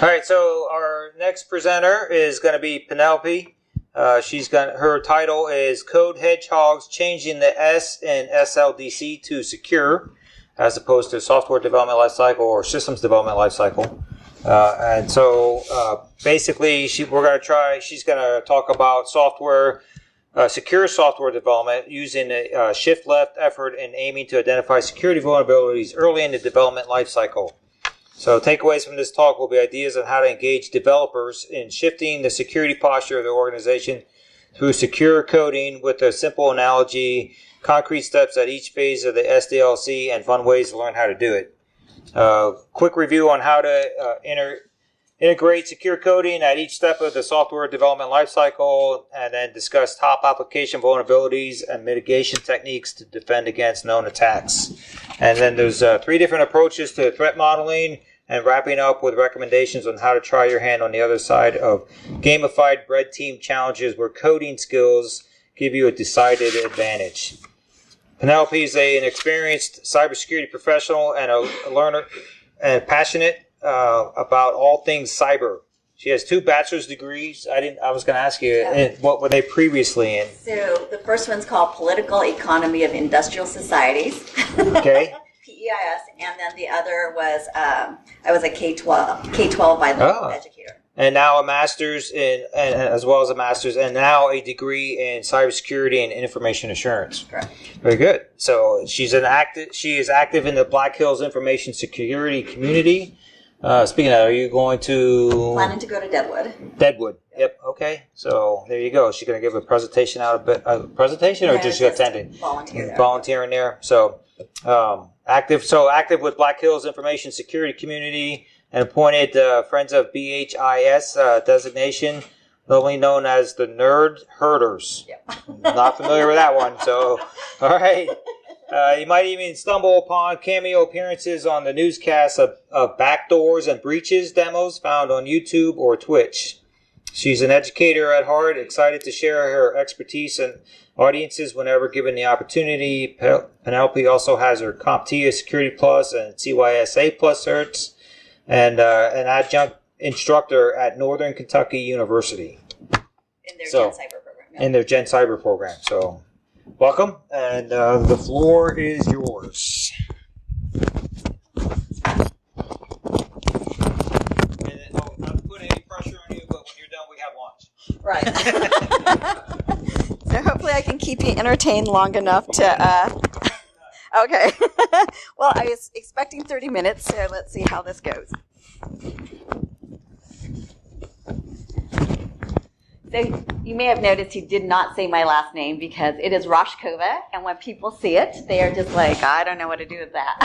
All right, so our next presenter is going to be Penelope. Her title is Code Hedgehogs Changing the S in SLDC to Secure, as opposed to Software Development Lifecycle or Systems Development Lifecycle. And so basically, she's going to talk about secure software development using a shift left effort and aiming to identify security vulnerabilities early in the development lifecycle. So takeaways from this talk will be ideas on how to engage developers in shifting the security posture of the organization through secure coding with a simple analogy, concrete steps at each phase of the SDLC, and fun ways to learn how to do it. Quick review on how to integrate secure coding at each step of the software development lifecycle, and then discuss top application vulnerabilities and mitigation techniques to defend against known attacks. And then there's 3 different approaches to threat modeling, and wrapping up with recommendations on how to try your hand on the other side of gamified red team challenges where coding skills give you a decided advantage. Penelope is an experienced cybersecurity professional and a learner and passionate about all things cyber. She has 2 bachelor's degrees. I was going to ask you, what were they previously in? So the first one's called Political Economy of Industrial Societies. Okay. PEIS, and then the other was I was a K-12 bilingual educator. And now a master's as well as a master's, and now a degree in cybersecurity and information assurance. Correct. Very good. So she is active in the Black Hills information security community. Speaking of that, are you planning to go to Deadwood? Deadwood. Yep. Okay. So there you go. She's going to give a presentation or just attending? Volunteering there. So active with Black Hills information security community, and appointed Friends of BHIS designation, normally known as the Nerd Herders. Yep. Not familiar with that one. So, all right. You might even stumble upon cameo appearances on the newscasts of backdoors and breaches demos found on YouTube or Twitch. She's an educator at heart, excited to share her expertise and audiences whenever given the opportunity. Penelope also has her CompTIA Security Plus and CYSA Plus certs, and an adjunct instructor at Northern Kentucky University. In their Gen Cyber program. Yeah. In their Gen Cyber program. So, welcome, and the floor is yours. And not to put any pressure on you, but when you're done, we have lunch. Right. So hopefully I can keep you entertained long enough to, okay. Well, I was expecting 30 minutes, so let's see how this goes. So you may have noticed he did not say my last name because it is Rozhkova, and when people see it, they are just like, I don't know what to do with that.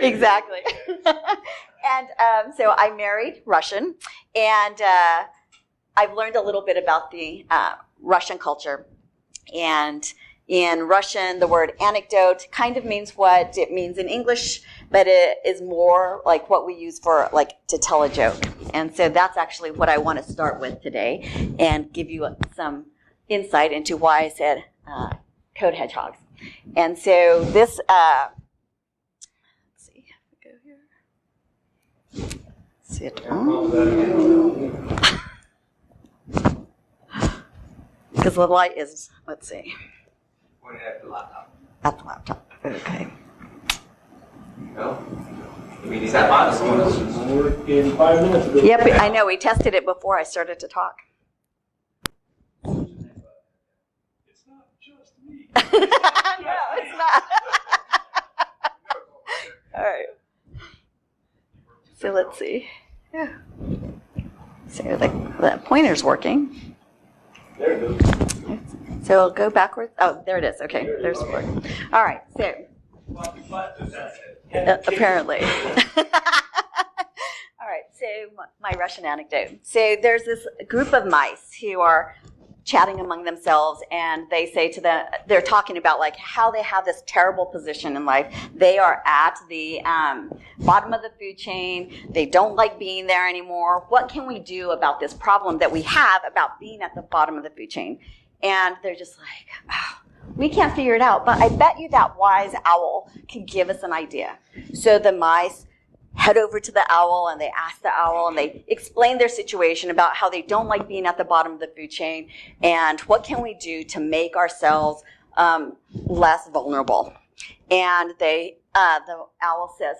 Exactly. And so I married Russian, and I've learned a little bit about the Russian culture. And in Russian, the word anecdote kind of means what it means in English, but it is more like what we use for to tell a joke. And so that's actually what I want to start with today and give you some insight into why I said code hedgehogs. And so this, let's see, go here. See it. Because the light is, let's see. Point it at the laptop. At the laptop. Okay. No? I mean, is that possible? In 5 minutes ago. Yep, I know. We tested it before I started to talk. It's not just me. No, it's not. All right. So let's see. Yeah. So the pointer's working. There it goes. So I'll go backwards. Oh, there it is. Okay, there's the board. All right, so apparently. All right, so my Russian anecdote. So there's this group of mice who are chatting among themselves, and they say to them, they're talking about how they have this terrible position in life. They are at the bottom of the food chain. They don't like being there anymore. What can we do about this problem that we have about being at the bottom of the food chain? And they're just like, oh, we can't figure it out, but I bet you that wise owl can give us an idea. So the mice head over to the owl and they ask the owl and they explain their situation about how they don't like being at the bottom of the food chain and what can we do to make ourselves less vulnerable. And the owl says,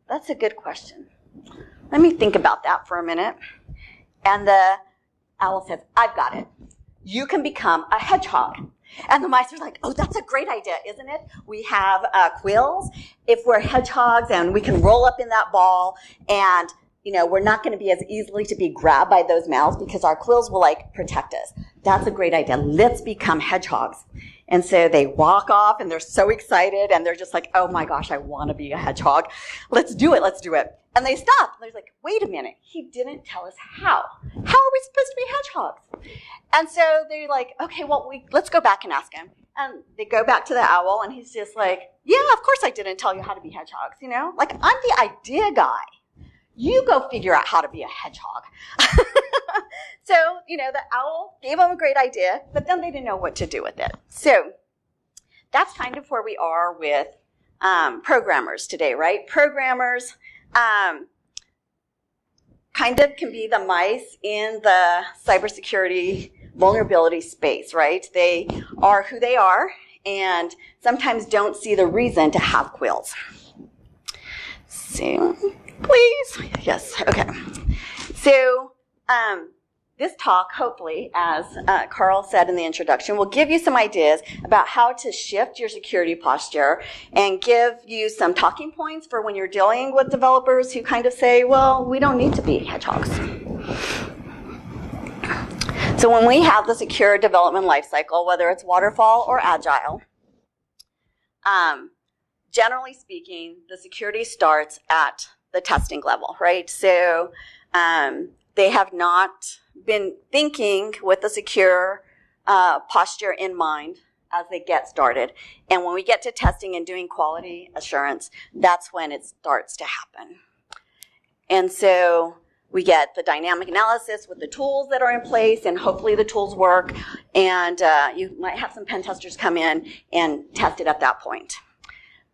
that's a good question. Let me think about that for a minute. And the owl says, I've got it. You can become a hedgehog. And the mice are like, oh, that's a great idea, isn't it? We have quills. If we're hedgehogs and we can roll up in that ball and, we're not going to be as easily to be grabbed by those mouths because our quills will protect us. That's a great idea. Let's become hedgehogs. And so they walk off and they're so excited and they're just like, oh my gosh, I want to be a hedgehog. Let's do it. Let's do it. And they stop. They're like, wait a minute. He didn't tell us how. How are we supposed to be hedgehogs? And so they're like, okay, well, let's go back and ask him. And they go back to the owl and he's just like, yeah, of course I didn't tell you how to be hedgehogs, I'm the idea guy. You go figure out how to be a hedgehog. So, the owl gave them a great idea, but then they didn't know what to do with it. So that's kind of where we are with programmers today, right? Programmers kind of can be the mice in the cybersecurity vulnerability space, right? They are who they are and sometimes don't see the reason to have quills. So, please. Yes, okay. So, this talk, hopefully, as Carl said in the introduction, will give you some ideas about how to shift your security posture and give you some talking points for when you're dealing with developers who kind of say, well, we don't need to be hedgehogs. So when we have the secure development lifecycle, whether it's waterfall or agile, generally speaking, the security starts at the testing level, right? So they have not been thinking with the secure posture in mind as they get started. And when we get to testing and doing quality assurance, that's when it starts to happen. And so we get the dynamic analysis with the tools that are in place, and hopefully the tools work. And you might have some pen testers come in and test it at that point.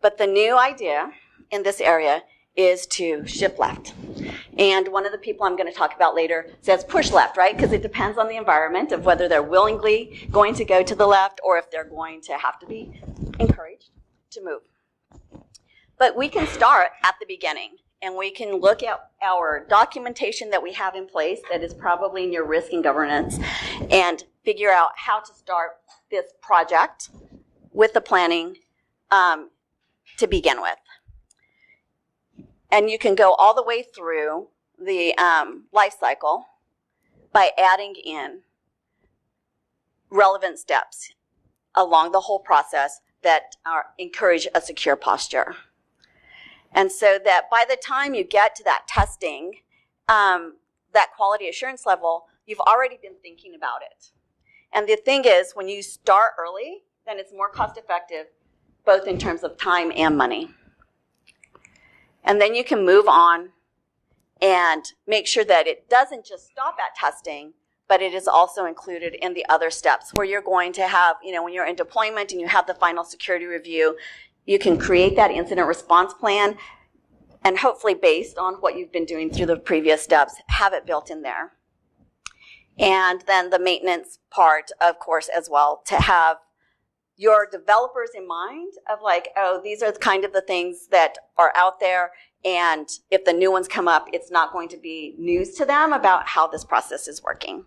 But the new idea in this area is to shift left. And one of the people I'm going to talk about later says push left, right? Because it depends on the environment of whether they're willingly going to go to the left or if they're going to have to be encouraged to move. But we can start at the beginning, and we can look at our documentation that we have in place that is probably in your risk and governance and figure out how to start this project with the planning to begin with. And you can go all the way through the life cycle by adding in relevant steps along the whole process that encourage a secure posture. And so that by the time you get to that testing, that quality assurance level, you've already been thinking about it. And the thing is, when you start early, then it's more cost effective, both in terms of time and money. And then you can move on and make sure that it doesn't just stop at testing, but it is also included in the other steps where you're going to have, when you're in deployment and you have the final security review, you can create that incident response plan and hopefully based on what you've been doing through the previous steps, have it built in there. And then the maintenance part, of course, as well, to have your developers in mind of these are kind of the things that are out there, and if the new ones come up, it's not going to be news to them about how this process is working.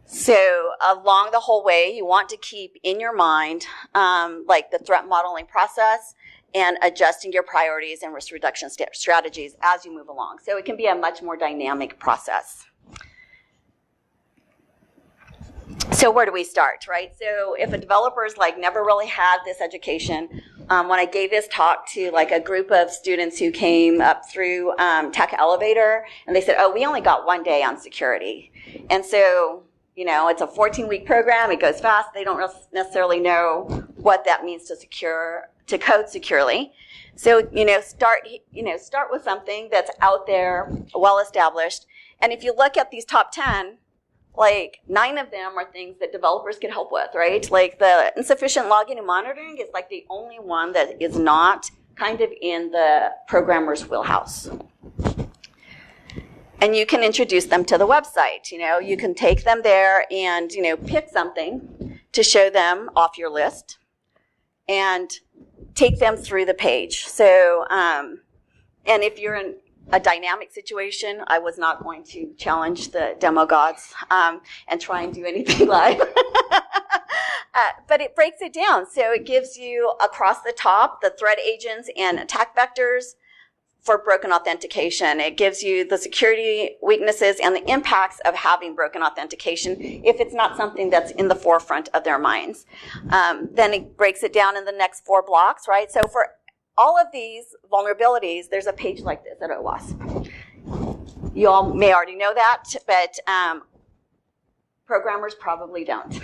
So along the whole way, you want to keep in your mind the threat modeling process and adjusting your priorities and risk reduction strategies as you move along. So it can be a much more dynamic process. So where do we start, right? So if a developer's never really had this education, when I gave this talk to a group of students who came up through Tech Elevator, and they said, oh, we only got 1 day on security. And so, it's a 14-week program, it goes fast, they don't necessarily know what that means to code securely. So, start with something that's out there, well-established. And if you look at these top 10, 9 of them are things that developers can help with, right? The insufficient logging and monitoring is the only one that is not kind of in the programmer's wheelhouse. And you can introduce them to the website. You can take them there and, pick something to show them off your list and take them through the page. So, and if you're in a dynamic situation, I was not going to challenge the demo gods and try and do anything live. But it breaks it down. So it gives you across the top the threat agents and attack vectors for broken authentication. It gives you the security weaknesses and the impacts of having broken authentication if it's not something that's in the forefront of their minds. Then it breaks it down in the next 4 blocks, right? So for all of these vulnerabilities, there's a page like this at OWASP. You all may already know that, but programmers probably don't.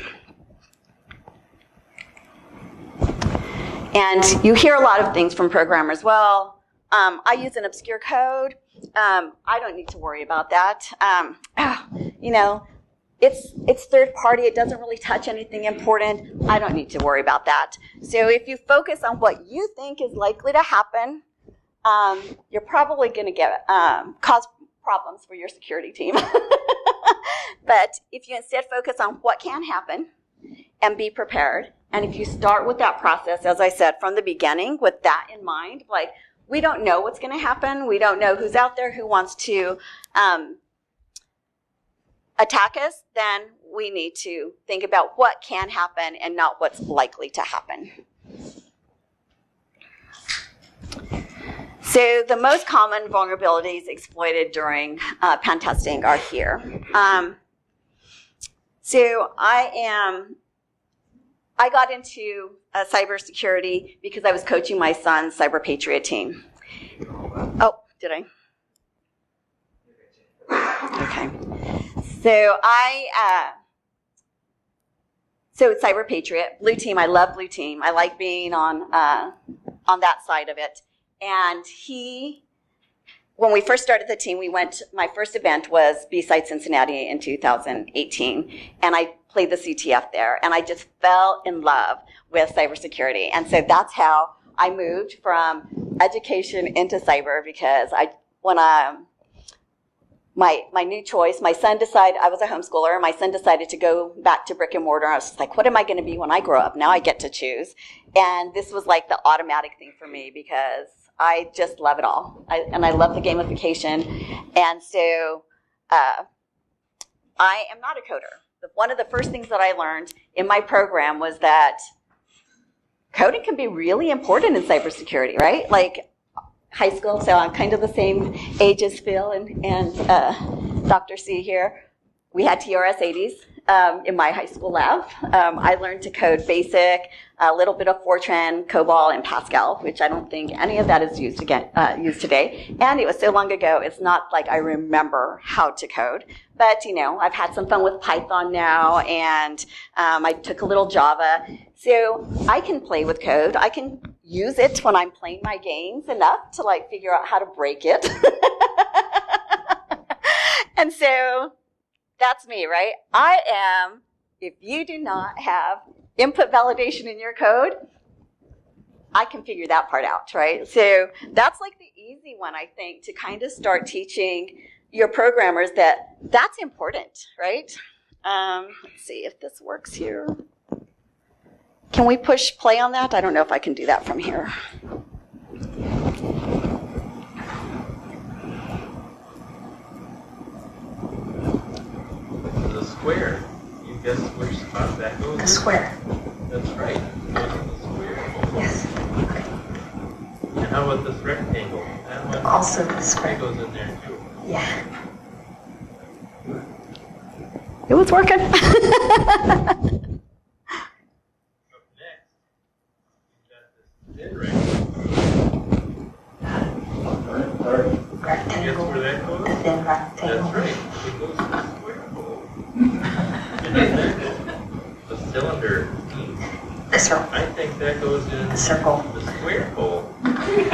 And you hear a lot of things from programmers. Well, I use an obscure code. I don't need to worry about that. It's third party. It doesn't really touch anything important. I don't need to worry about that. So if you focus on what you think is likely to happen, you're probably going to get cause problems for your security team. But if you instead focus on what can happen and be prepared, and if you start with that process, as I said, from the beginning, with that in mind, like, we don't know what's going to happen. We don't know who's out there who wants to attack us. Then we need to think about what can happen and not what's likely to happen. So the most common vulnerabilities exploited during pen testing are here. So I got into cybersecurity because I was coaching my son's Cyber Patriot team. Oh, did I? Okay. So so it's Cyber Patriot, Blue Team. I love Blue Team. I like being on that side of it. And when we first started the team, my first event was B-Side Cincinnati in 2018, and I played the CTF there, and I just fell in love with cybersecurity. And so that's how I moved from education into cyber, because my new choice, my son decided, I was a homeschooler, my son decided to go back to brick and mortar. I was just like, what am I going to be when I grow up? Now I get to choose. And this was like the automatic thing for me, because I just love it all. I love the gamification. And so I am not a coder. One of the first things that I learned in my program was that coding can be really important in cybersecurity, right? Like high school, so I'm kind of the same age as Phil and Dr. C here. We had TRS-80s in my high school lab. I learned to code BASIC, a little bit of Fortran, COBOL, and Pascal, which I don't think any of that is used today. And it was so long ago, it's not like I remember how to code. But, I've had some fun with Python now, and I took a little Java. So I can play with code. I can use it when I'm playing my games enough to, figure out how to break it. And so that's me, right? If you do not have input validation in your code, I can figure that part out, right? So that's the easy one, I think, to kind of start teaching your programmers that's important, right? Let's see if this works here. Can we push play on that? I don't know if I can do that from here. The square. You guess which spot that goes? The square. That's right. It goes in the square. Yes. And how about this rectangle? That one Also the square. goes in there too. Yeah. It was working. Up next, you've got this thin rectangle. Guess Rectangle. where that goes? The thin rectangle. That's right. It goes to the square hole. And then the cylinder. The circle. I think that goes in The circle. the square hole. Do you see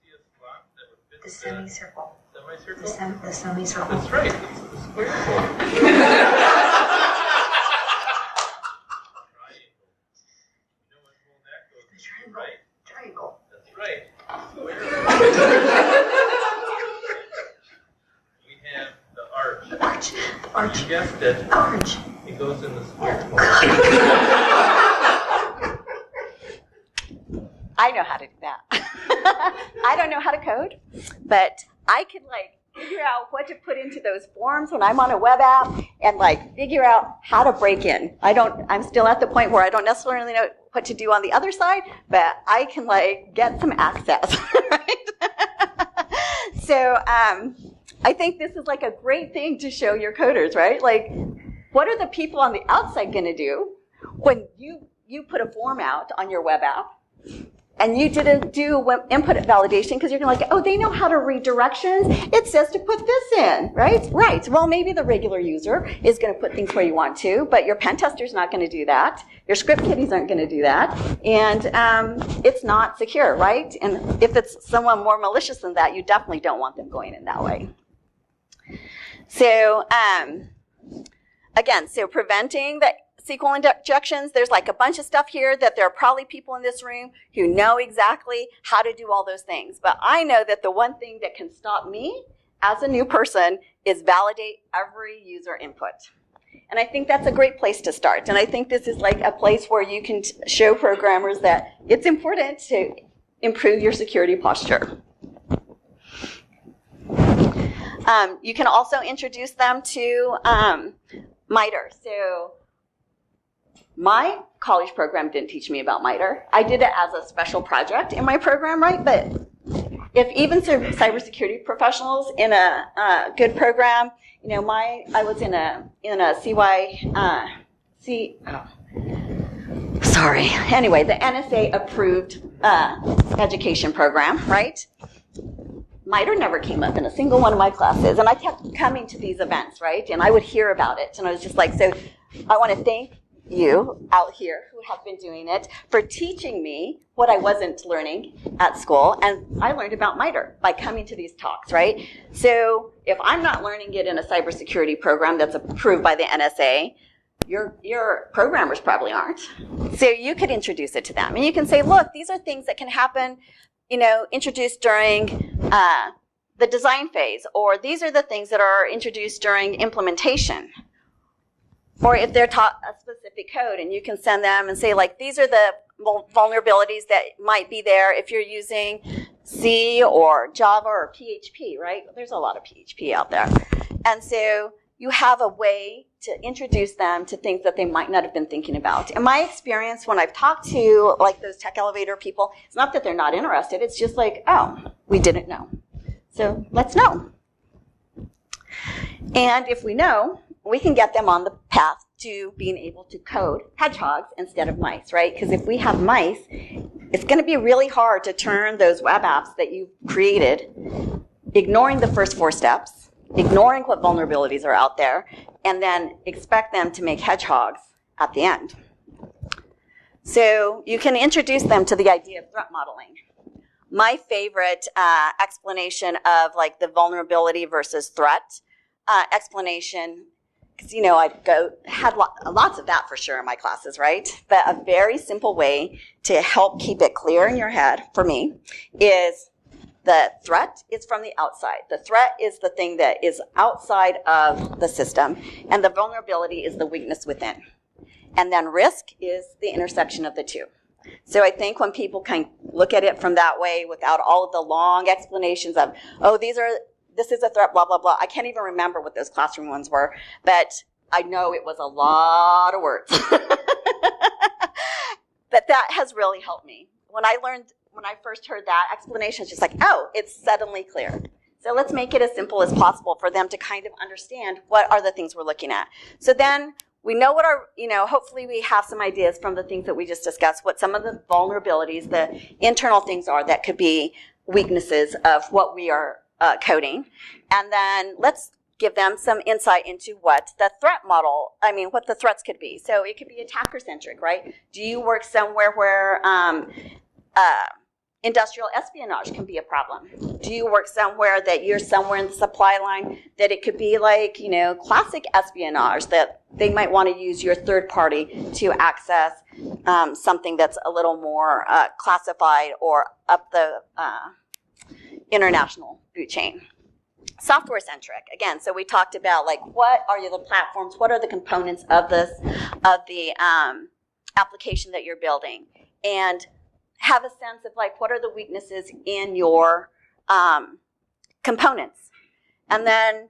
a slot that would fit The semicircle. semicircle? The semicircle. That's right. It's the square hole. Triangle. right. Triangle. That's right. We have the arch. Arch. Arch. You guessed it. Orange. It goes in the square form. I know how to do that. I don't know how to code, but I can figure out what to put into those forms when I'm on a web app and figure out how to break in. I'm still at the point where I don't necessarily know what to do on the other side, but I can get some access, right? So I think this is a great thing to show your coders, right? What are the people on the outside going to do when you put a form out on your web app and you didn't do input validation because you're going to oh, they know how to read directions. It says to put this in, right? Right. Well, maybe the regular user is going to put things where you want to, but your pen tester's not going to do that. Your script kiddies aren't going to do that. And it's not secure, right? And if it's someone more malicious than that, you definitely don't want them going in that way. So, again, preventing the SQL injections, there's a bunch of stuff here that there are probably people in this room who know exactly how to do all those things. But I know that the one thing that can stop me as a new person is validate every user input. And I think that's a great place to start. And I think this is a place where you can show programmers that it's important to improve your security posture. You can also introduce them to MITRE. So my college program didn't teach me about MITRE. I did it as a special project in my program, right? But if even cybersecurity professionals in a good program, I was in a Anyway, the NSA approved education program, right? MITRE never came up in a single one of my classes, and I kept coming to these events, right? And I would hear about it, and I was just so I want to thank you out here who have been doing it for teaching me what I wasn't learning at school, and I learned about MITRE by coming to these talks, right? So if I'm not learning it in a cybersecurity program that's approved by the NSA, your programmers probably aren't. So you could introduce it to them, and you can say, look, these are things that can happen, introduced during the design phase, or these are the things that are introduced during implementation. Or if they're taught a specific code, and you can send them and say, these are the vulnerabilities that might be there if you're using C or Java or PHP, right? There's a lot of PHP out there. And so you have a way to introduce them to things that they might not have been thinking about. In my experience, when I've talked to those tech elevator people, it's not that they're not interested. It's just oh, we didn't know. So let's know. And if we know, we can get them on the path to being able to code hedgehogs instead of mice, right? Because if we have mice, it's going to be really hard to turn those web apps that you've created, ignoring the first 4 steps, ignoring what vulnerabilities are out there, and then expect them to make hedgehogs at the end. So you can introduce them to the idea of threat modeling. My favorite explanation of the vulnerability versus threat explanation, because I had lots of that for sure in my classes, right? But a very simple way to help keep it clear in your head for me is the threat is from the outside. The threat is the thing that is outside of the system, and the vulnerability is the weakness within. And then risk is the intersection of the two. So I think when people can look at it from that way without all of the long explanations of, oh, this is a threat, blah, blah, blah. I can't even remember what those classroom ones were, but I know it was a lot of words. But that has really helped me. When I first heard that explanation, it's just oh, it's suddenly clear. So let's make it as simple as possible for them to kind of understand what are the things we're looking at. So then we know what hopefully we have some ideas from the things that we just discussed, what some of the vulnerabilities, the internal things are that could be weaknesses of what we are coding. And then let's give them some insight into what the what the threats could be. So it could be attacker-centric, right? Do you work somewhere where Industrial espionage can be a problem. Do you work somewhere that you're somewhere in the supply line that it could be like, classic espionage, that they might want to use your third party to access something that's a little more classified or up the international food chain. Software centric, again, so we talked about like what are the platforms, what are the components of the application that you're building, and have a sense of like what are the weaknesses in your components. And then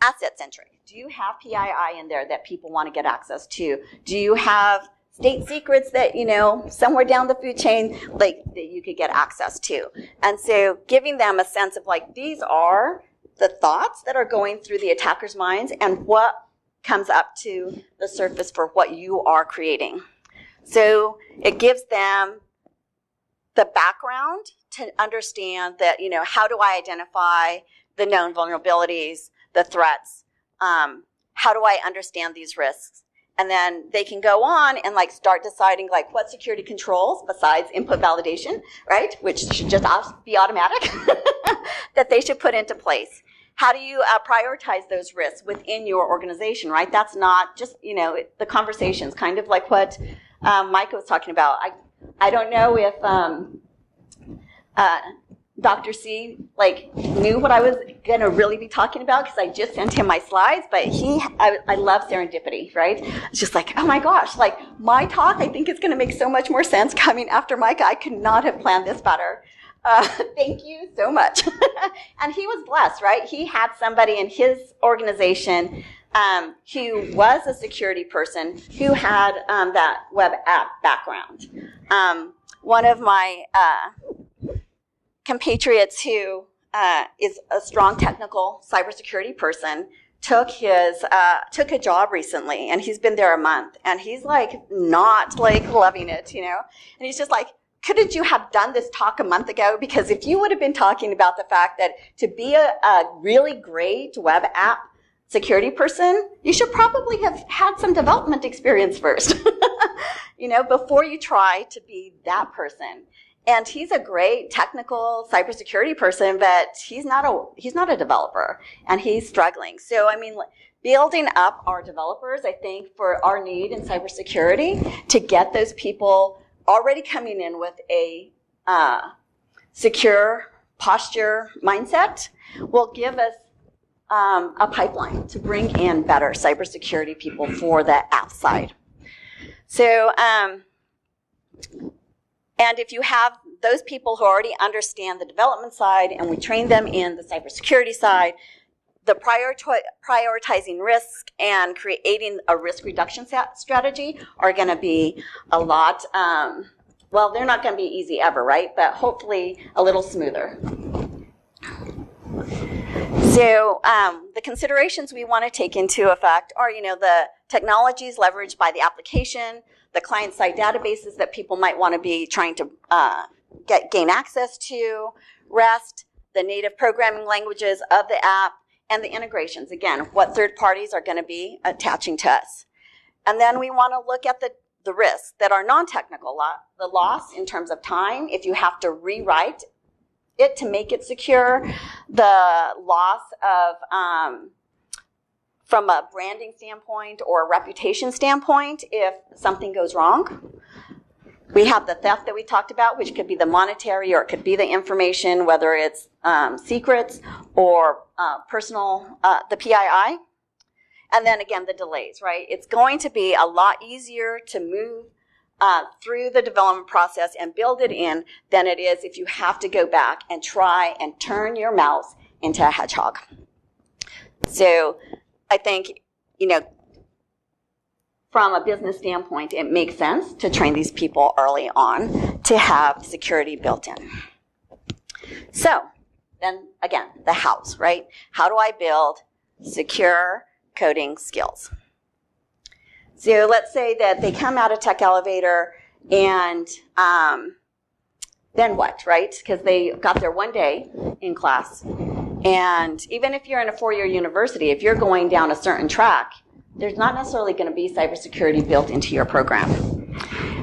asset centric. Do you have PII in there that people want to get access to? Do you have state secrets that, somewhere down the food chain, like that you could get access to? And so giving them a sense of like, these are the thoughts that are going through the attacker's minds and what comes up to the surface for what you are creating. So it gives them the background to understand that, how do I identify the known vulnerabilities, the threats? How do I understand these risks? And then they can go on and like start deciding like what security controls besides input validation, right? Which should just be automatic, that they should put into place. How do you prioritize those risks within your organization, right? That's not just, the conversations, kind of like what Micah was talking about. I don't know if Dr. C knew what I was going to really be talking about because I just sent him my slides, but I love serendipity, right? It's just like, oh my gosh, like my talk I think is going to make so much more sense coming after Micah. I could not have planned this better. Thank you so much. And he was blessed, right? He had somebody in his organization who was a security person who had that web app background. One of my compatriots who is a strong technical cybersecurity person took a job recently, and he's been there a month, and he's like not like loving it, and he's just like, couldn't you have done this talk a month ago? Because if you would have been talking about the fact that to be a really great web app security person, you should probably have had some development experience first, before you try to be that person. And he's a great technical cybersecurity person, but he's not a developer, and he's struggling. So, building up our developers, I think, for our need in cybersecurity to get those people already coming in with a secure posture mindset will give us a pipeline to bring in better cybersecurity people for the app side. So, and if you have those people who already understand the development side and we train them in the cybersecurity side, the prioritizing risk and creating a risk reduction strategy are going to be a lot, they're not going to be easy ever, right? But hopefully a little smoother. So the considerations we want to take into effect are, the technologies leveraged by the application, the client-side databases that people might want to be trying to gain access to, REST, the native programming languages of the app, and the integrations. Again, what third parties are going to be attaching to us. And then we want to look at the risks that are non-technical, the loss in terms of time, if you have to rewrite it to make it secure, the loss of, from a branding standpoint or a reputation standpoint, if something goes wrong. We have the theft that we talked about, which could be the monetary or it could be the information, whether it's secrets or personal, the PII. And then again, the delays, right? It's going to be a lot easier to move through the development process and build it in than it is if you have to go back and try and turn your mouse into a hedgehog. So I think, from a business standpoint, it makes sense to train these people early on to have security built in. So then again, the hows, right? How do I build secure coding skills? So let's say that they come out of Tech Elevator and then what, right? Because they got there one day in class. And even if you're in a 4-year university, if you're going down a certain track, there's not necessarily going to be cybersecurity built into your program.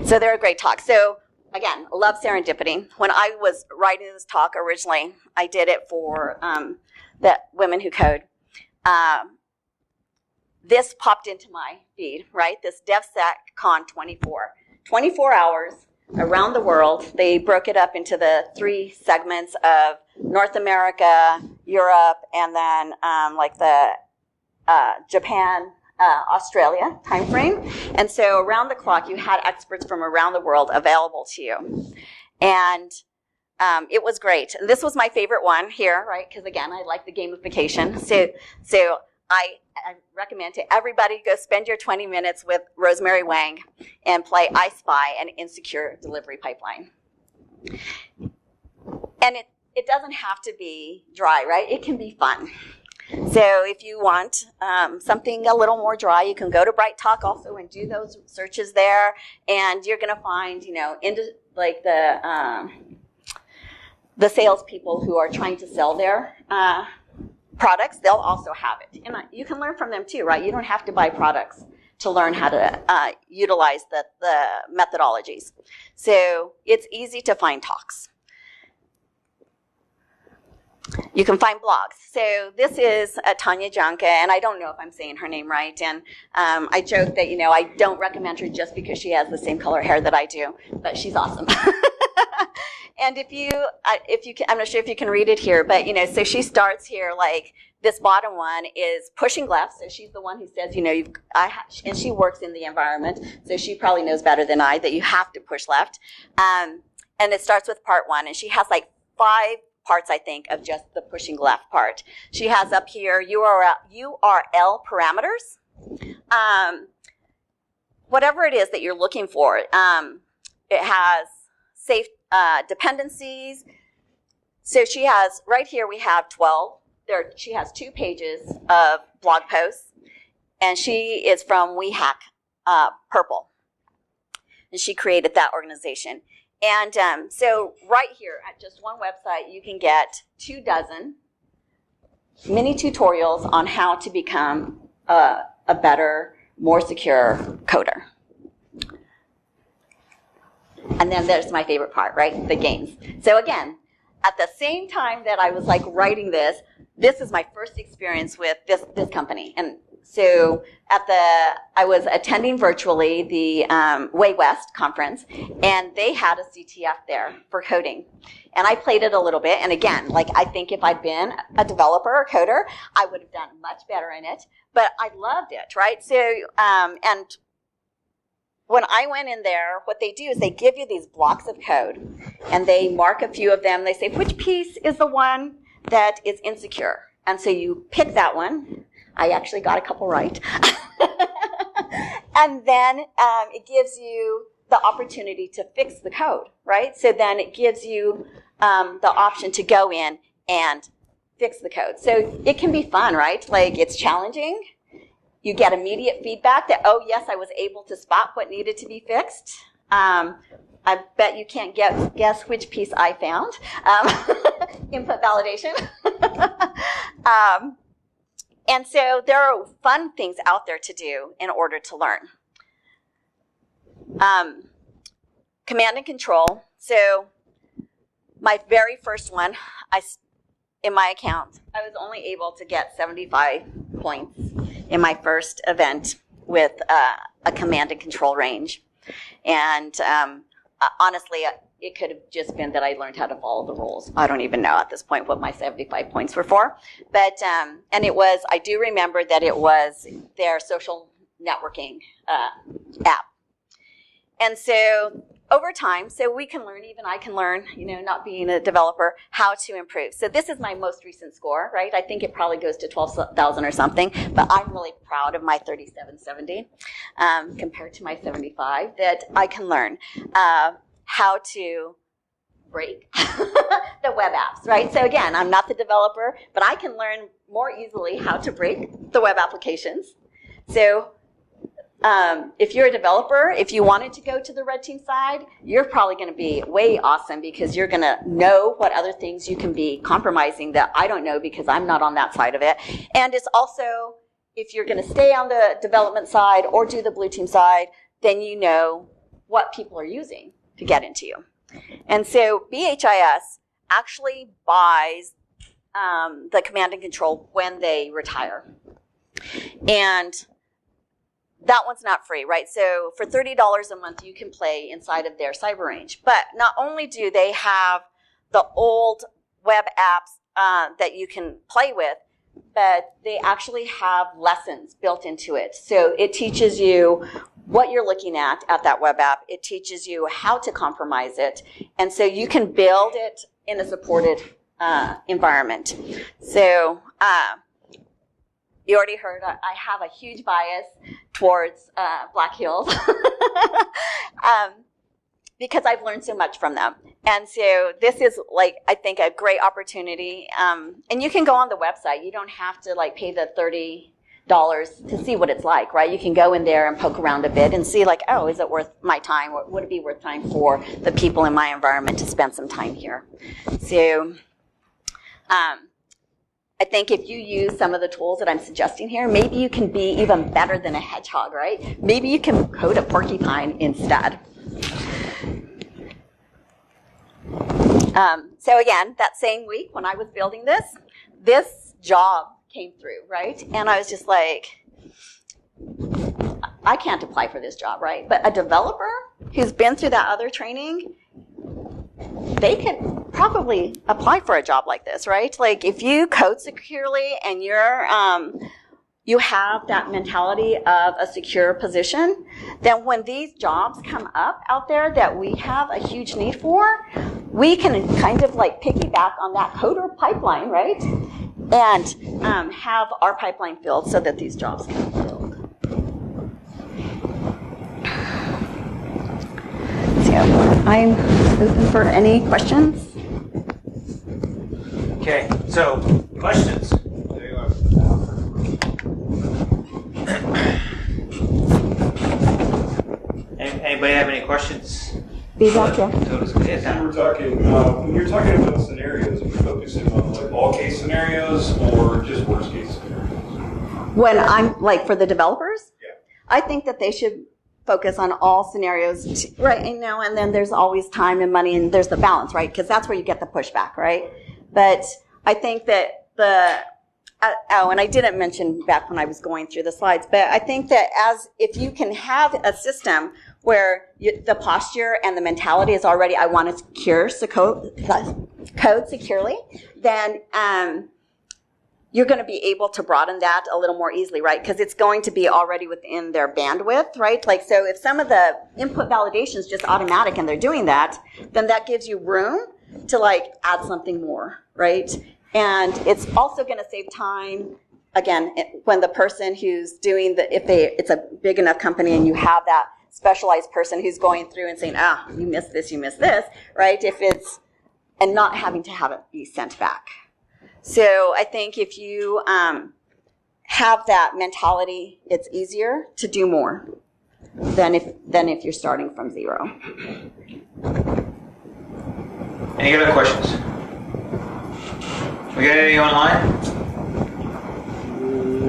So they're a great talk. So again, I love serendipity. When I was writing this talk originally, I did it for the Women Who Code. This popped into my feed, right? This DevSecCon 24 hours around the world. They broke it up into the 3 segments of North America, Europe, and then like the Japan, Australia timeframe. And so around the clock, you had experts from around the world available to you. And it was great. And this was my favorite one here, right? Because again, I like the gamification. So I recommend to everybody go spend your 20 minutes with Rosemary Wang and play I Spy, an insecure delivery pipeline. And it doesn't have to be dry, right? It can be fun. So if you want something a little more dry, you can go to Bright Talk also and do those searches there, and you're going to find, like the salespeople who are trying to sell their products. They'll also have it, and you can learn from them too, right? You don't have to buy products to learn how to utilize the methodologies. So it's easy to find talks. You can find blogs. So this is Tanya Janka, and I don't know if I'm saying her name right. And I joke that, I don't recommend her just because she has the same color hair that I do, but she's awesome. And if you can, I'm not sure if you can read it here, but, so she starts here, like this bottom one is pushing left. So she's the one who says, and she works in the environment, so she probably knows better than I that you have to push left. And it starts with part 1, and she has like 5 parts, I think, of just the pushing left part. She has up here URL parameters. Whatever it is that you're looking for. It has safe dependencies. So she has, right here we have 12. She has 2 pages of blog posts, and she is from We Hack Purple. And she created that organization. And so right here at just one website, you can get 24 mini tutorials on how to become a better, more secure coder. And then there's my favorite part, right? The games. So again, at the same time that I was like writing this is my first experience with this company. And so I was attending virtually the Way West conference, and they had a CTF there for coding. And I played it a little bit. And again, like I think if I'd been a developer or coder, I would have done much better in it. But I loved it, right? So, and when I went in there, what they do is they give you these blocks of code, and they mark a few of them. They say, which piece is the one that is insecure? And so you pick that one. I actually got a couple right. And then it gives you the opportunity to fix the code, right? So then it gives you the option to go in and fix the code. So it can be fun, right? Like it's challenging. You get immediate feedback that, oh, yes, I was able to spot what needed to be fixed. I bet you can't guess which piece I found. Input validation. And so there are fun things out there to do in order to learn. Command and control. So my very first one, in my account, I was only able to get 75 points in my first event with a command and control range. And honestly, it could have just been that I learned how to follow the rules. I don't even know at this point what my 75 points were for. But, and it was, I do remember that it was their social networking app. And so over time, so we can learn, even I can learn, not being a developer, how to improve. So this is my most recent score, right? I think it probably goes to 12,000 or something, but I'm really proud of my 3770 compared to my 75, that I can learn how to break the web apps, right? So again, I'm not the developer, but I can learn more easily how to break the web applications. So if you're a developer, if you wanted to go to the red team side, you're probably going to be way awesome because you're going to know what other things you can be compromising that I don't know because I'm not on that side of it. And it's also, if you're going to stay on the development side or do the blue team side, then you know what people are using. to get into you. And so BHIS actually buys the command and control when they retire. And that one's not free, right? So for $30 a month, you can play inside of their cyber range. But not only do they have the old web apps that you can play with, but they actually have lessons built into it. So it teaches you what you're looking at that web app. It teaches you how to compromise it. And so you can build it in a supported environment. So you already heard I have a huge bias towards Black Hills because I've learned so much from them. And so this is, like, I think a great opportunity. And you can go on the website. You don't have to, like, pay the $30 to see what it's like, right? You can go in there and poke around a bit and see, like, oh, is it worth my time? Or would it be worth time for the people in my environment to spend some time here? So I think if you use some of the tools that I'm suggesting here, maybe you can be even better than a hedgehog, right? Maybe you can code a porcupine instead. So again, that same week when I was building this job came through, right? And I was just like, I can't apply for this job, right? But a developer who's been through that other training, they could probably apply for a job like this, right? Like if you code securely and you have that mentality of a secure position, then when these jobs come up out there that we have a huge need for, we can kind of like piggyback on that coder pipeline, right? And have our pipeline filled so that these jobs can be filled. So I'm open for any questions. Okay, so questions. Anybody have any questions? Be back here. You were talking, when you're talking about scenarios, are you focusing on like all case scenarios or just worst case scenarios? When I'm like for the developers, Yeah. I think that they should focus on all scenarios, right? And then there's always time and money, and there's the balance, right? Because that's where you get the pushback, right? But I think that and I didn't mention back when I was going through the slides, but I think that if you can have a system where the posture and the mentality is already, I want to secure code securely, then you're going to be able to broaden that a little more easily, right? Because it's going to be already within their bandwidth, right? Like, so if some of the input validation is just automatic and they're doing that, then that gives you room to like add something more, right? And it's also going to save time, again, when the person who's doing it's a big enough company and you have that specialized person who's going through and saying, you missed this, right? And not having to have it be sent back. So I think if you have that mentality, it's easier to do more than if you're starting from zero. Any other questions? We got any online?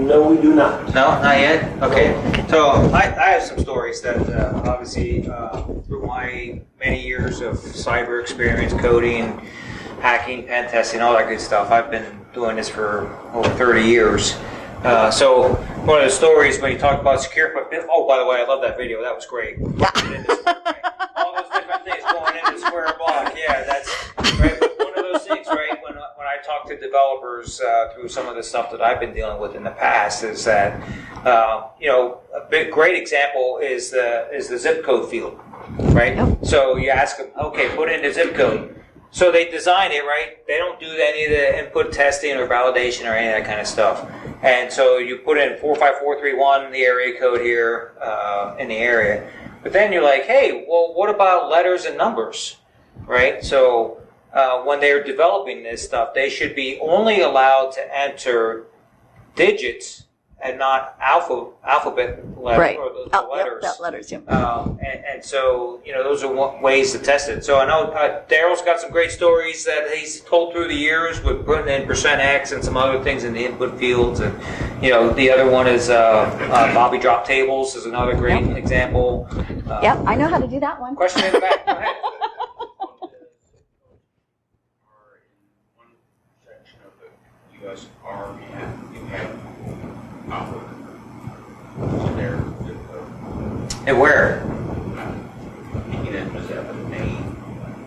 No, we do not. No, not yet? Okay. So I have some stories that obviously through my many years of cyber experience, coding, hacking, pen testing, all that good stuff. I've been doing this for over 30 years. So one of the stories when you talk about secure, oh, by the way, I love that video. That was great. All those different things going into square block. Yeah, that's right. But one of those things, right, when I talk to developers through some of the stuff that I've been dealing with in the past is that, a great example is the zip code field, right? So you ask them, okay, put in the zip code. So they design it, right? They don't do any of the input testing or validation or any of that kind of stuff. And so you put in 45431, the area code here in the area. But then you're like, hey, well, what about letters and numbers, right? So when they're developing this stuff, they should be only allowed to enter digits and not alphabet letter, Right. or the letters. Yep, letters, yeah. And so, those are ways to test it. So I know Daryl's got some great stories that he's told through the years with putting in %X and some other things in the input fields. And, the other one is Bobby drop tables is another great example. Yep, I know how to do that one. Question in the back. Go ahead. One section of the U.S. Army, you have there. And where? Was that with Maine?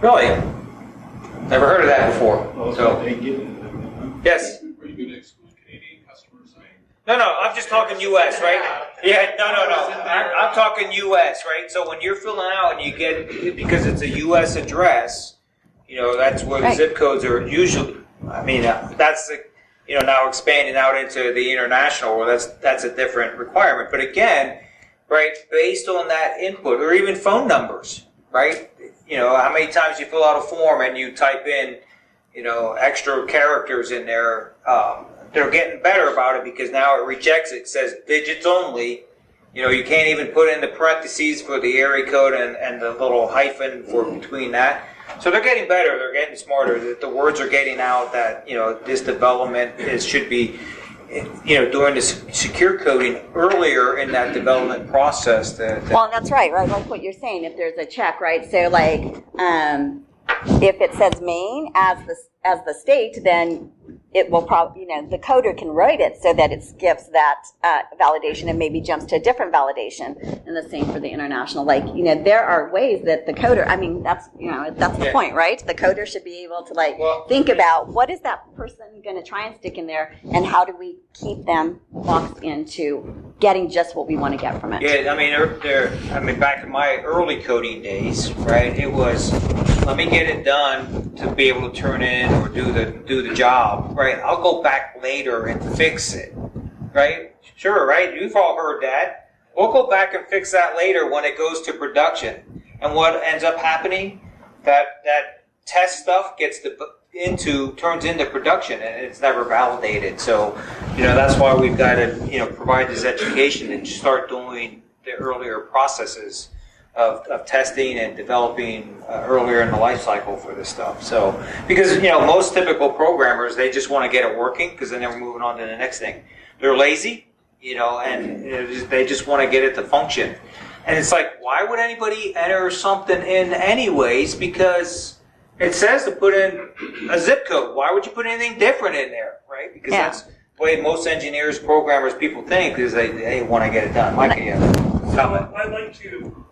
Really? Never heard of that before. So, They get into them. yes. Are you going to exclude Canadian customers? No, I'm just talking U.S., right? Yeah, no. I'm talking U.S., right? So when you're filling out and you get, because it's a U.S. address, that's where the zip codes are usually. I mean, that's the, now expanding out into the international, well, that's a different requirement. But again, right, based on that input, or even phone numbers, right? How many times you fill out a form and you type in, extra characters in there. They're getting better about it because now it rejects it. It says digits only. You can't even put in the parentheses for the area code and the little hyphen for between that. So they're getting better. They're getting smarter. The words are getting out that, this development should be, doing the secure coding earlier in that development process. Well, that's right, like what you're saying, if there's a check, right? So like, if it says Maine as the state, then it will probably, the coder can write it so that it skips that validation and maybe jumps to a different validation. And the same for the international. Like, there are ways that the coder, I mean, that's the point, right? The coder should be able to think about what is that person going to try and stick in there, and how do we keep them boxed into getting just what we want to get from it. Yeah, I mean, back in my early coding days, right, it was, let me get it done to be able to turn in or do the job, right? I'll go back later and fix it, right? Sure, right? You've all heard that. We'll go back and fix that later when it goes to production. And what ends up happening, that test stuff turns into production, and it's never validated. So, that's why we've got to, provide this education and start doing the earlier processes of testing and developing earlier in the life cycle for this stuff. So, because, most typical programmers, they just want to get it working because then they're moving on to the next thing. They're lazy, and they just want to get it to function. And it's like, why would anybody enter something in anyways? Because it says to put in a zip code. Why would you put anything different in there, right? Because that's the way most engineers, programmers, people think, is they want to get it done. Mike, you have a comment? I'd like to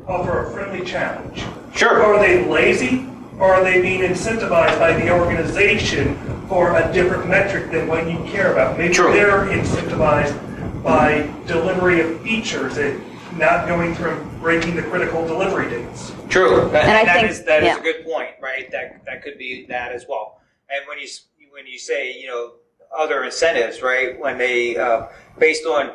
offer a friendly challenge. Sure. Are they lazy, or are they being incentivized by the organization for a different metric than what you care about? Maybe they're incentivized by delivery of features and not going through breaking the critical delivery dates. True, And that is a good point, right? That could be that as well. And when you say other incentives, right? When they based on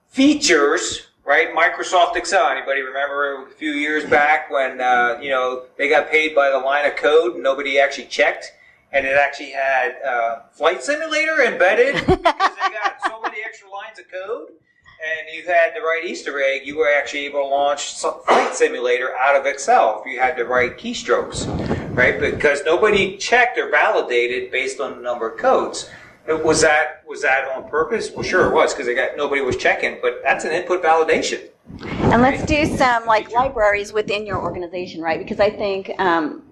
features, right? Microsoft Excel. Anybody remember a few years back when they got paid by the line of code and nobody actually checked, and it actually had Flight Simulator embedded because they got so many extra lines of code. And you had the right Easter egg, you were actually able to launch Flight Simulator out of Excel if you had the right keystrokes, right? Because nobody checked or validated based on the number of codes. Was that on purpose? Well, sure it was, because nobody was checking, but that's an input validation. And let's do some libraries within your organization, right? Because I think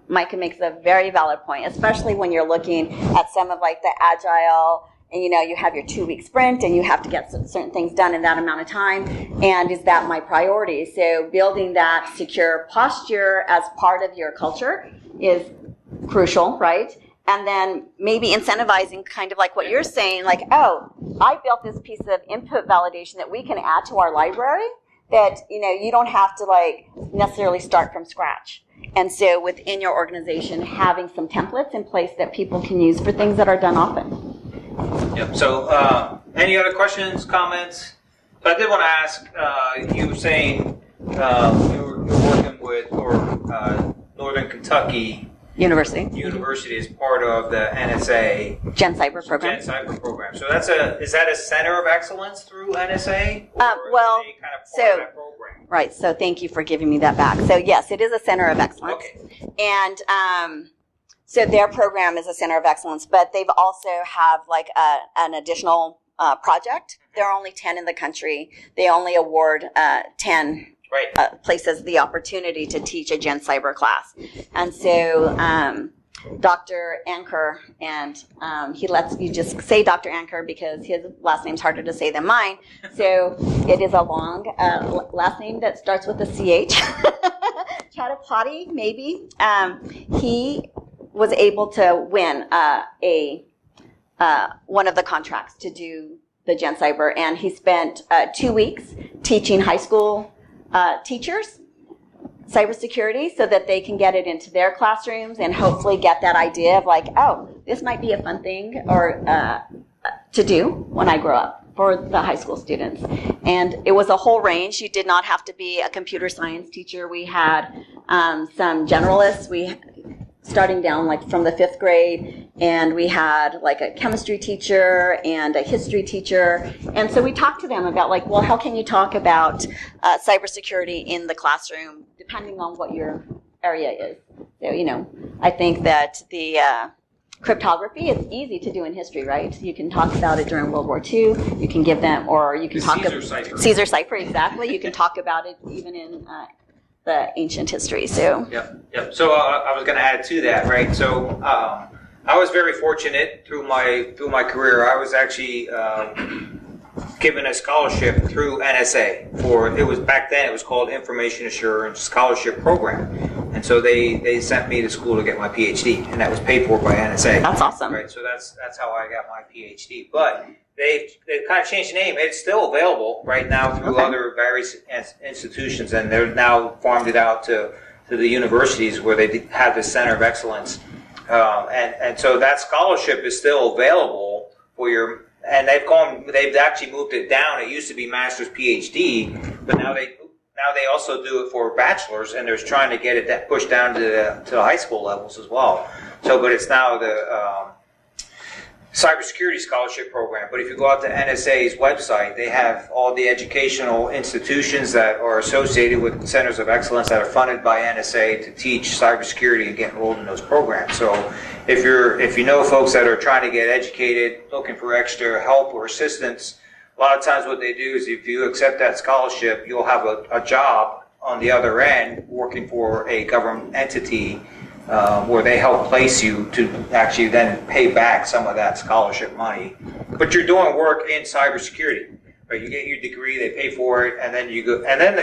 Micah makes a very valid point, especially when you're looking at some of the agile. And you have your 2-week sprint and you have to get certain things done in that amount of time. And is that my priority? So building that secure posture as part of your culture is crucial, right? And then maybe incentivizing kind of like what you're saying, I built this piece of input validation that we can add to our library that, you don't have to necessarily start from scratch. And so within your organization, having some templates in place that people can use for things that are done often. Yep. So, any other questions, comments? So I did want to ask. You were saying you were working with Northern Kentucky University is part of the NSA Gen Cyber program. Gen Cyber program. So is that a center of excellence through NSA? Or well, is it kind of part so- of that program? Right. So thank you for giving me that back. So yes, it is a center of excellence. Okay. And so their program is a center of excellence, but they've also have like an additional project. There are only 10 in the country. They only award 10 places the opportunity to teach a Gen Cyber class. And so Dr. Anker, and he lets you just say Dr. Anker because his last name's harder to say than mine. So it is a long last name that starts with a CH. Chatapati, maybe. He was able to win one of the contracts to do the Gen Cyber, and he spent 2 weeks teaching high school teachers cybersecurity so that they can get it into their classrooms and hopefully get that idea of like, oh, this might be a fun thing or to do when I grow up for the high school students. And it was a whole range. You did not have to be a computer science teacher. We had some generalists. Starting down like from the 5th grade, and we had like a chemistry teacher and a history teacher. And so we talked to them about like, well, how can you talk about cybersecurity in the classroom depending on what your area is? So, I think that the cryptography is easy to do in history, right? You can talk about it during World War II. You can give them, or you can talk about Caesar cipher, exactly. You can talk about it even in the ancient history. So Yep. So I was going to add to that, right? So I was very fortunate through my career. I was actually given a scholarship through NSA back then it was called Information Assurance Scholarship Program, and so they sent me to school to get my PhD, and that was paid for by NSA. That's awesome. Right. So that's how I got my PhD, but. They've kind of changed the name. It's still available right now through other various institutions, and they're now farmed it out to the universities where they have this center of excellence. And so that scholarship is still available for your. And they've actually moved it down. It used to be master's, PhD, but now they also do it for bachelors, and they're trying to get it pushed down to the high school levels as well. So, but it's now the cybersecurity scholarship program. But if you go out to NSA's website, they have all the educational institutions that are associated with centers of excellence that are funded by NSA to teach cybersecurity and get enrolled in those programs. So if you know folks that are trying to get educated, looking for extra help or assistance, a lot of times what they do is if you accept that scholarship, you'll have a job on the other end working for a government entity where they help place you to actually then pay back some of that scholarship money. But you're doing work in cybersecurity, right? You get your degree, they pay for it, and then you go, and then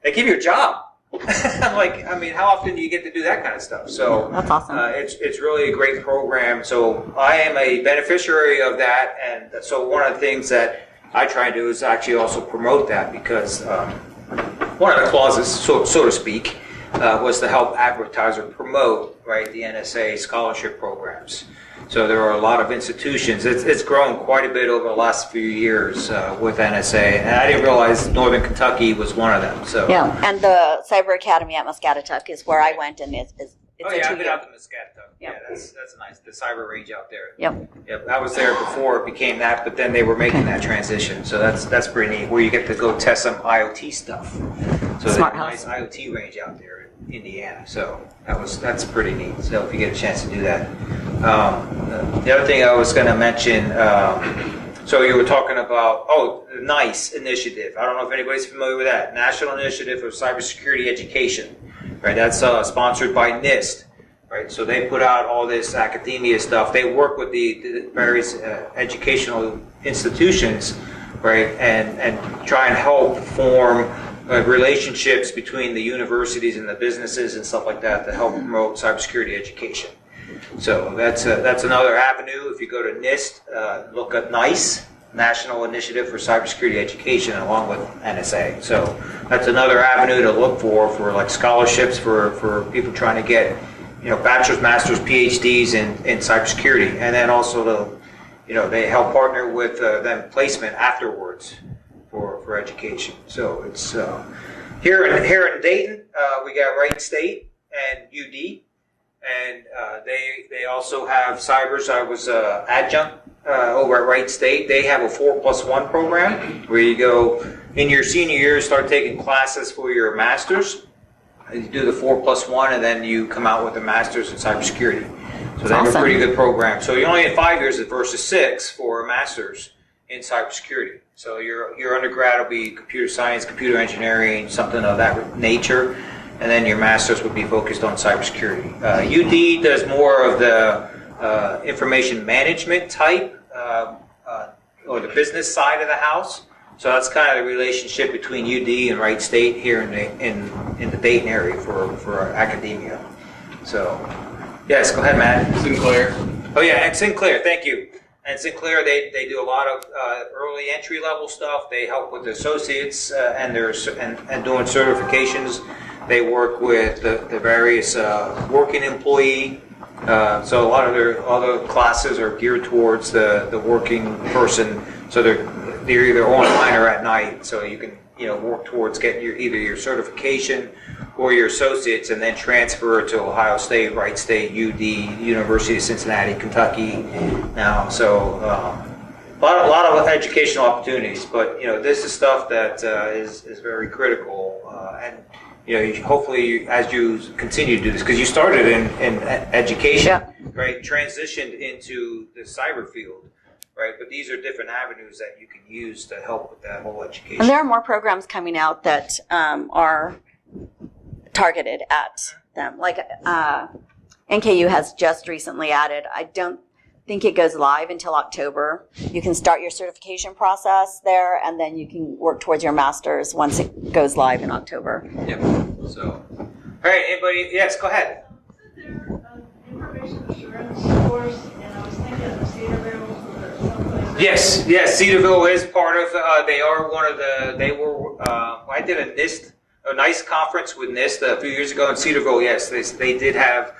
they give you a job. I'm like, I mean, how often do you get to do that kind of stuff? So that's awesome. It's really a great program. So I am a beneficiary of that, and so one of the things that I try to do is actually also promote that because one of the clauses, so to speak, was to help advertise or promote, right, the NSA scholarship programs. So there are a lot of institutions. It's grown quite a bit over the last few years with NSA, and I didn't realize Northern Kentucky was one of them. So yeah, and the Cyber Academy at Muscatatuck is where I went, and it's I've been out to Muscatatuck. Yeah, that's nice. The cyber range out there. Yep. I was there before it became that, but then they were making that transition. So that's pretty neat. Where you get to go test some IoT stuff. So there's a nice IoT range out there in Indiana. So that's pretty neat. So if you get a chance to do that. The other thing I was going to mention. So you were talking about the NICE initiative. I don't know if anybody's familiar with that. National Initiative for Cybersecurity Education. Right, that's sponsored by NIST, right? So they put out all this academia stuff. They work with the various educational institutions, right, and try and help form relationships between the universities and the businesses and stuff like that to help promote cybersecurity education. So that's another avenue. If you go to NIST, look at NICE. National Initiative for Cybersecurity Education, along with NSA. So that's another avenue to look for like scholarships for people trying to get, bachelor's, master's, PhDs in cybersecurity, and then also they help partner with them placement afterwards for education. So it's here in Dayton, we got Wright State and UD. and they also have cybers. I was adjunct over at Wright State. They have a 4+1 program where you go in your senior year, start taking classes for your master's. You do the 4+1, and then you come out with a master's in cybersecurity. So they have a pretty good program. So you only have 5 years versus 6 for a master's in cybersecurity. So your undergrad will be computer science, computer engineering, something of that nature, and then your master's would be focused on cybersecurity. UD does more of the information management type, or the business side of the house. So that's kind of the relationship between UD and Wright State here in the Dayton area for academia. So, yes, go ahead, Matt. Sinclair. Oh yeah, and Sinclair, thank you. And Sinclair, they do a lot of early entry level stuff. They help with the associates and doing certifications. They work with the various working employee. So a lot of their other classes are geared towards the working person. So they're either online or at night. So you can work towards getting either your certification or your associates, and then transfer to Ohio State, Wright State, UD, University of Cincinnati, Kentucky. Now, so a lot of educational opportunities. But this is stuff that is very critical, and hopefully as you continue to do this, because you started in education, right? Transitioned into the cyber field. Right, but these are different avenues that you can use to help with that whole education. And there are more programs coming out that are targeted at them. Like NKU has just recently added, I don't think it goes live until October. You can start your certification process there, and then you can work towards your master's once it goes live in October. Yep. So, all right, anybody? Yes, go ahead. Isn't there an information assurance course? And I was thinking of Cedarville or someplace. Yes, Cedarville is part of. They are one of the. They were. I did a NICE conference with NIST a few years ago in Cedarville. Yes, they did have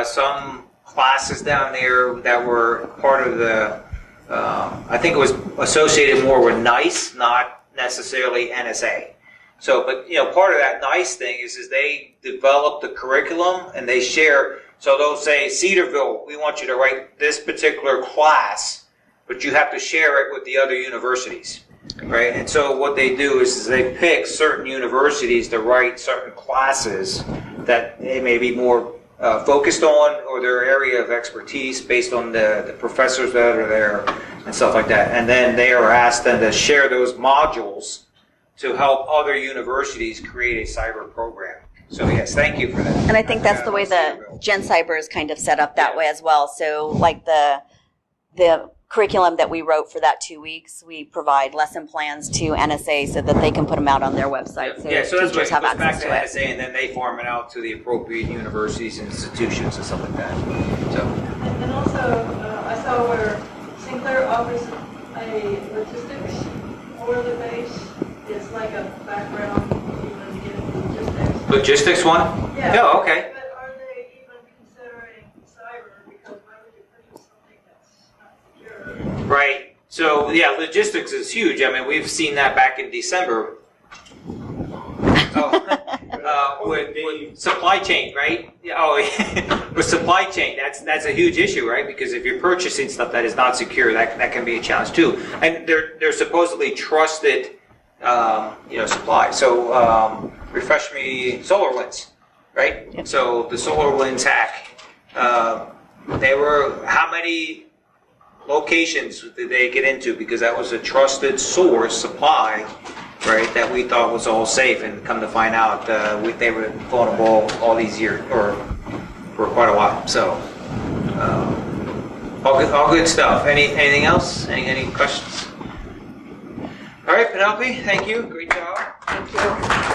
some classes down there that were part of the. I think it was associated more with NICE, not necessarily NSA. So, but part of that NICE thing is they develop the curriculum and they share. So they'll say, Cedarville, we want you to write this particular class, but you have to share it with the other universities, right? And so what they do is they pick certain universities to write certain classes that they may be more focused on, or their area of expertise based on the professors that are there and stuff like that. And then they are asked then to share those modules to help other universities create a cyber program. So yes, thank you for that. And I think that's the way the Gen Cyber is kind of set up that way as well. So like the curriculum that we wrote for that 2 weeks, we provide lesson plans to NSA so that they can put them out on their website. So that's teachers have access to it. NSA, and then they farm it out to the appropriate universities and institutions and stuff like that. So. And also, I saw where Sinclair offers a logistics over the base. It's like a background, even to get into logistics. Logistics one? Yeah. Oh, okay. But are they even considering cyber? Because why would you purchase something that's not secure? Right. So, yeah, logistics is huge. I mean, we've seen that back in December. With supply chain, right? With supply chain, that's a huge issue, right? Because if you're purchasing stuff that is not secure, that can be a challenge too. And they're supposedly trusted, supply. So, refresh me, SolarWinds, right? Yep. So the SolarWinds hack, they were, how many locations did they get into? Because that was a trusted source supply, right, that we thought was all safe, and come to find out they were vulnerable all these years, or for quite a while. So, all good stuff. Anything else? Any questions? All right, Penelope, thank you. Great job. Thank you.